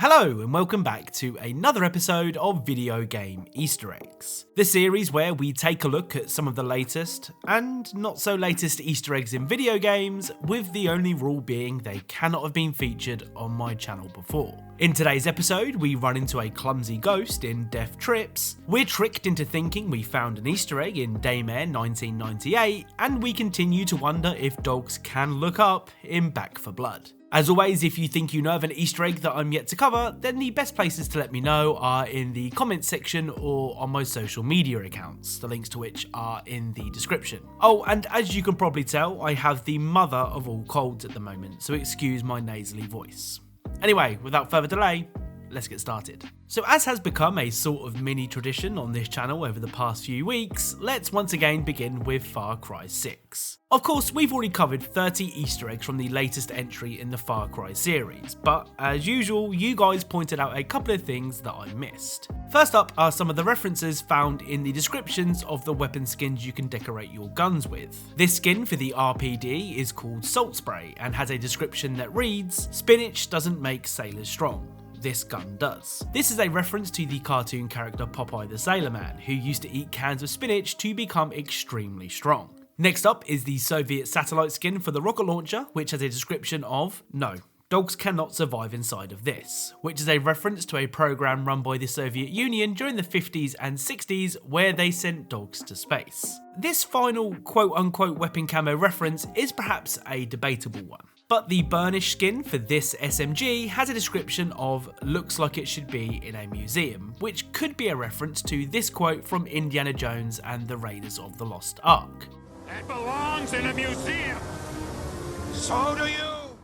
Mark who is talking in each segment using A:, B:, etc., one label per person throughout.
A: Hello and welcome back to another episode of Video Game Easter Eggs, the series where we take a look at some of the latest and not so latest Easter eggs in video games, with the only rule being they cannot have been featured on my channel before. In today's episode, we run into a clumsy ghost in Death Trips, we're tricked into thinking we found an Easter egg in Daymare 1998, and we continue to wonder if dogs can look up in Back 4 Blood. As always, if you think you know of an Easter egg that I'm yet to cover, then the best places to let me know are in the comments section or on my social media accounts, the links to which are in the description. Oh, and as you can probably tell, I have the mother of all colds at the moment, so excuse my nasally voice. Anyway, without further delay, let's get started. So as has become a sort of mini tradition on this channel over the past few weeks, let's once again begin with Far Cry 6. Of course, we've already covered 30 Easter eggs from the latest entry in the Far Cry series, but as usual, you guys pointed out a couple of things that I missed. First up are some of the references found in the descriptions of the weapon skins you can decorate your guns with. This skin for the RPD is called Salt Spray and has a description that reads, "Spinach doesn't make sailors strong. This gun does." This is a reference to the cartoon character Popeye the Sailor Man, who used to eat cans of spinach to become extremely strong. Next up is the Soviet satellite skin for the rocket launcher, which has a description of, "No, dogs cannot survive inside of this," which is a reference to a program run by the Soviet Union during the 50s and 60s where they sent dogs to space. This final quote-unquote weapon camo reference is perhaps a debatable one. But the burnish skin for this SMG has a description of "looks like it should be in a museum," which could be a reference to this quote from Indiana Jones and the Raiders of the Lost Ark.
B: "It belongs in a museum. So do you."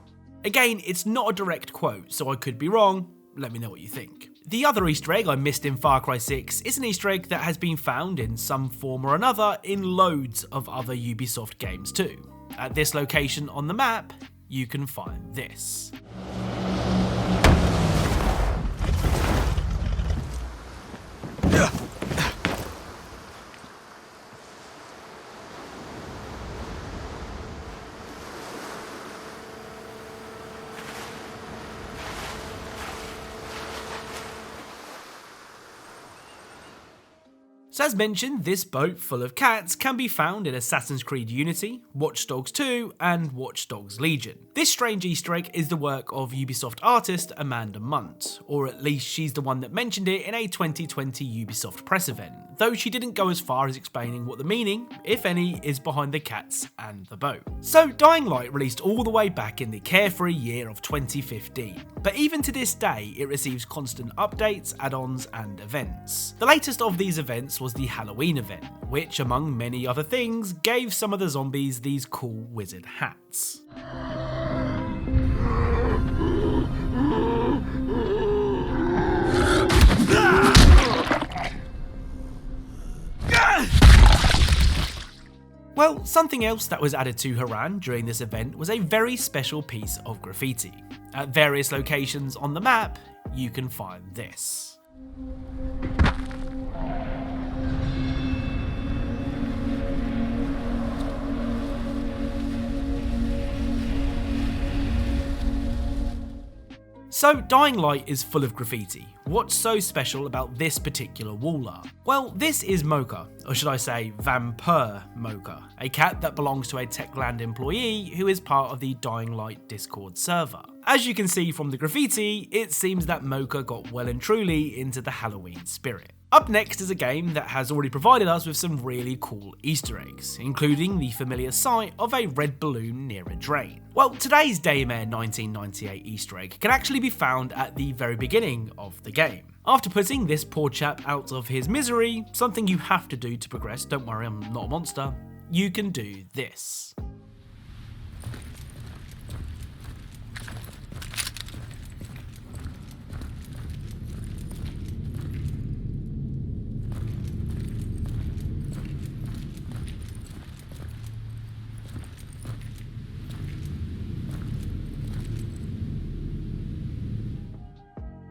A: Again, it's not a direct quote, so I could be wrong. Let me know what you think. The other Easter egg I missed in Far Cry 6 is an Easter egg that has been found in some form or another in loads of other Ubisoft games too. At this location on the map, you can find this. So as mentioned, this boat full of cats can be found in Assassin's Creed Unity, Watch Dogs 2 and Watch Dogs Legion. This strange Easter egg is the work of Ubisoft artist Amanda Munt, or at least she's the one that mentioned it in a 2020 Ubisoft press event, though she didn't go as far as explaining what the meaning, if any, is behind the cats and the boat. So Dying Light released all the way back in the carefree year of 2015, but even to this day it receives constant updates, add-ons and events. The latest of these events was the Halloween event, which among many other things gave some of the zombies these cool wizard hats. Well, something else that was added to Haran during this event was a very special piece of graffiti. At various locations on the map, you can find this. So Dying Light is full of graffiti. What's so special about this particular wall art? Well, this is Mocha, or should I say Vampire Mocha, a cat that belongs to a Techland employee who is part of the Dying Light Discord server. As you can see from the graffiti, it seems that Mocha got well and truly into the Halloween spirit. Up next is a game that has already provided us with some really cool Easter eggs, including the familiar sight of a red balloon near a drain. Well, today's Daymare 1998 Easter egg can actually be found at the very beginning of the game. After putting this poor chap out of his misery, something you have to do to progress, don't worry I'm not a monster, you can do this.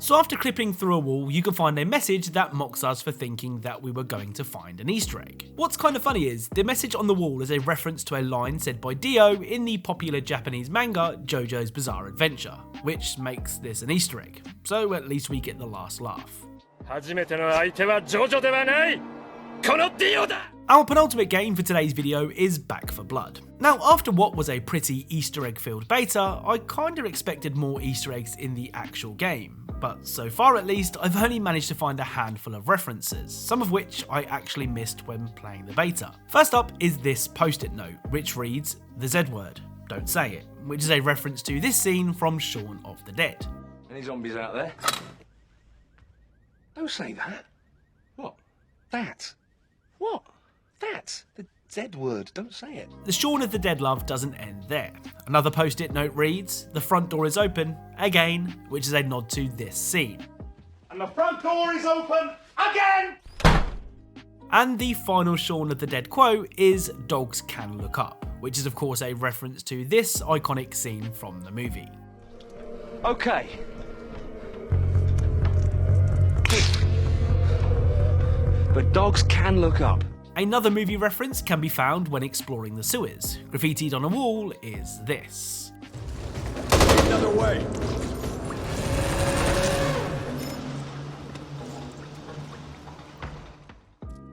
A: So after clipping through a wall, you can find a message that mocks us for thinking that we were going to find an Easter egg. What's kind of funny is, the message on the wall is a reference to a line said by Dio in the popular Japanese manga JoJo's Bizarre Adventure, which makes this an Easter egg, so at least we get the last laugh. Our penultimate game for today's video is Back 4 Blood. Now, after what was a pretty Easter egg filled beta, I kinda expected more Easter eggs in the actual game, but so far at least, I've only managed to find a handful of references, some of which I actually missed when playing the beta. First up is this post-it note, which reads, "The Z word, don't say it," which is a reference to this scene from Shaun of the Dead.
C: Any zombies out there? Don't say that. What? That? What? That? The Z word, don't say it.
A: The Shaun of the Dead love doesn't end there. Another post-it note reads, "The front door is open," again, which is a nod to this scene.
B: And the front door is open again!
A: And the final Shaun of the Dead quote is, "Dogs can look up," which is of course a reference to this iconic scene from the movie.
C: Okay. But dogs can look up.
A: Another movie reference can be found when exploring the sewers. Graffitied on a wall is this.
B: Another way.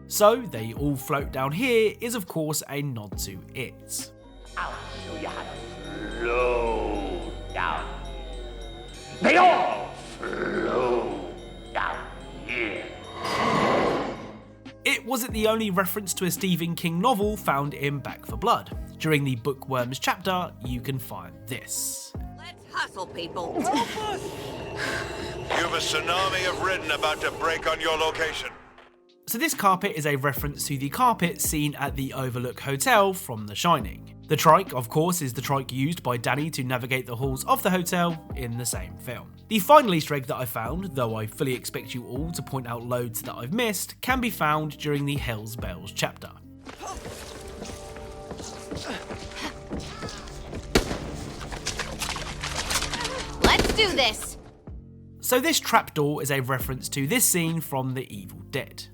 A: So they all float down here is of course a nod to it.
D: I'll show you how to flow down. They all flow down here.
A: It wasn't the only reference to a Stephen King novel found in Back 4 Blood. During the Bookworms chapter, you can find this.
E: Let's hustle, people.
B: You've a tsunami of Ridden about to break on your location.
A: So this carpet is a reference to the carpet seen at the Overlook Hotel from The Shining. The trike, of course, is the trike used by Danny to navigate the halls of the hotel in the same film. The final Easter egg that I found, though I fully expect you all to point out loads that I've missed, can be found during the Hell's Bells chapter.
E: Let's do this.
A: So this trapdoor is a reference to this scene from The Evil Dead.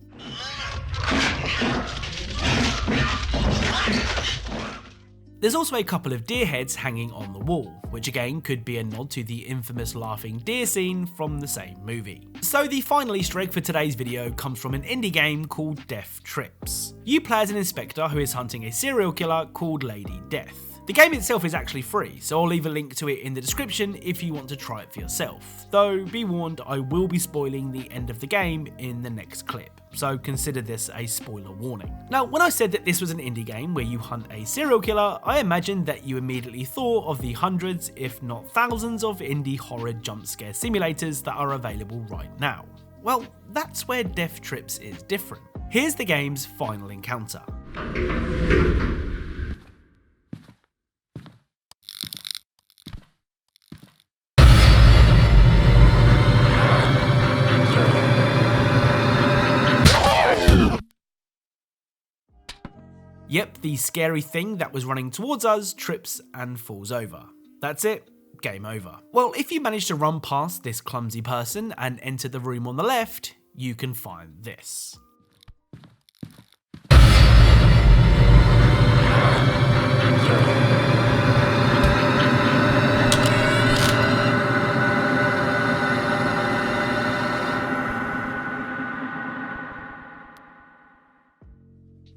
A: There's also a couple of deer heads hanging on the wall, which again could be a nod to the infamous laughing deer scene from the same movie. So the final Easter egg for today's video comes from an indie game called Death Trips. You play as an inspector who is hunting a serial killer called Lady Death. The game itself is actually free, so I'll leave a link to it in the description if you want to try it for yourself. Though, be warned, I will be spoiling the end of the game in the next clip, so consider this a spoiler warning. Now, when I said that this was an indie game where you hunt a serial killer, I imagined that you immediately thought of the hundreds, if not thousands, of indie horror jump scare simulators that are available right now. Well, that's where Death Trips is different. Here's the game's final encounter. Yep, the scary thing that was running towards us trips and falls over. That's it, game over. Well, if you manage to run past this clumsy person and enter the room on the left, you can find this.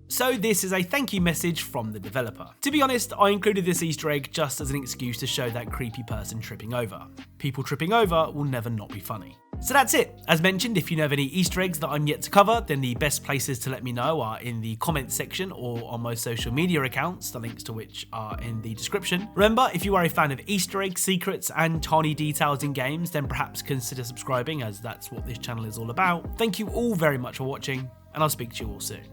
A: So this is a thank you message from the developer. To be honest, I included this Easter egg just as an excuse to show that creepy person tripping over. People tripping over will never not be funny. So that's it. As mentioned, if you know of any Easter eggs that I'm yet to cover, then the best places to let me know are in the comments section or on my social media accounts, the links to which are in the description. Remember, if you are a fan of Easter eggs, secrets, and tiny details in games, then perhaps consider subscribing, as that's what this channel is all about. Thank you all very much for watching, and I'll speak to you all soon.